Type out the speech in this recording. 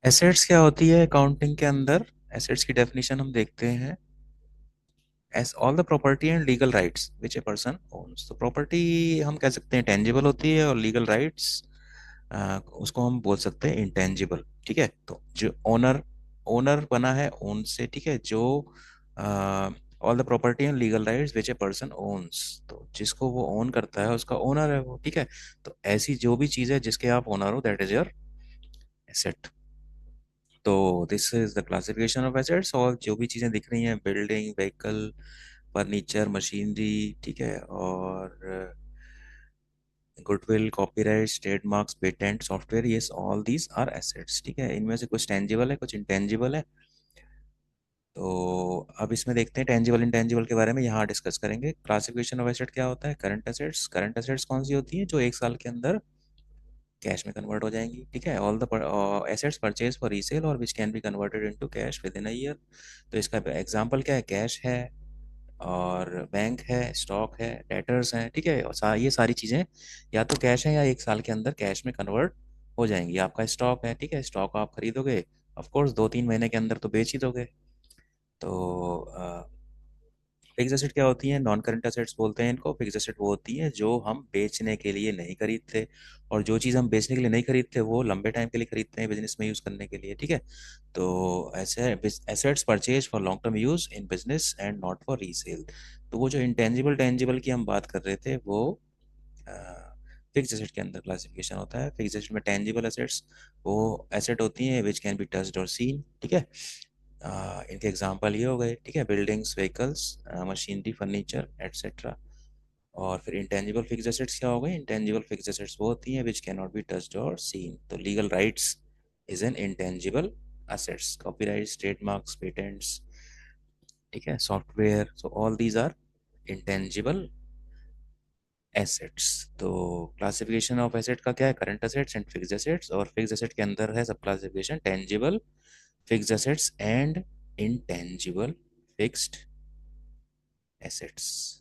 Assets क्या होती है अकाउंटिंग के अंदर? एसेट्स की डेफिनेशन हम देखते हैं as all the property and legal rights which a person owns. तो प्रॉपर्टी हम कह सकते हैं टेंजिबल होती है, और लीगल राइट्स उसको हम बोल सकते हैं इंटेंजिबल। ठीक है, तो जो ओनर ओनर बना है ओन से, ठीक है, जो all the property and legal rights which a person owns, तो जिसको वो ओन करता है उसका ओनर है वो। ठीक है, तो ऐसी जो भी चीज़ है जिसके आप ओनर हो, दैट इज योर एसेट। तो this is the classification of assets. और जो भी चीज़ें दिख रही हैं, बिल्डिंग, व्हीकल, फर्नीचर, मशीनरी, ठीक है, और goodwill, copyright, trademarks, patent, software, ये ऑल दीज आर एसेट्स। ठीक है, इनमें से कुछ टेंजिबल है, कुछ इंटेंजिबल है। तो अब इसमें देखते हैं टेंजिबल इंटेंजिबल के बारे में, यहाँ डिस्कस करेंगे। क्लासिफिकेशन ऑफ एसेट क्या होता है? Current assets. करंट एसेट्स कौन सी होती है? जो एक साल के अंदर कैश में कन्वर्ट हो जाएंगी। ठीक है, all the assets purchase for resale और which can be converted into cash within a year. तो इसका एग्जांपल क्या है? कैश है, और बैंक है, स्टॉक है, डेटर्स हैं। ठीक है, और ये सारी चीज़ें या तो कैश है या एक साल के अंदर कैश में कन्वर्ट हो जाएंगी। आपका स्टॉक है, ठीक है, स्टॉक आप खरीदोगे, ऑफ कोर्स 2-3 महीने के अंदर तो बेच ही दोगे। तो फिक्स एसेट क्या होती है? नॉन करंट एसेट्स बोलते हैं इनको। फिक्स एसेट वो होती है जो हम बेचने के लिए नहीं खरीदते, और जो चीज़ हम बेचने के लिए नहीं खरीदते वो लंबे टाइम के लिए खरीदते हैं, बिजनेस में यूज़ करने के लिए। ठीक है, तो ऐसे assets purchase for long term use in business and not for resale. तो वो जो इंटेंजिबल टेंजिबल की हम बात कर रहे थे, वो फिक्स एसेट के अंदर क्लासिफिकेशन होता है। फिक्स एसेट में टेंजिबल एसेट्स वो एसेट होती हैं विच कैन बी टच्ड और सीन। ठीक है, इनके एग्जांपल ये हो गए, ठीक है, buildings, vehicles, machinery, furniture, etcetera. और फिर इंटेंजिबल फिक्स एसेट्स क्या हो गए? इंटेंजिबल फिक्स एसेट्स वो होती हैं which can not be touched और सीन। तो legal rights is an intangible assets, copyrights, trademarks, patents, ठीक है, software, so all these are intangible assets. तो क्लासिफिकेशन ऑफ एसेट का क्या है? Current assets and fixed assets. और फिक्स्ड एसेट के अंदर है sub classification tangible fixed assets and intangible fixed assets.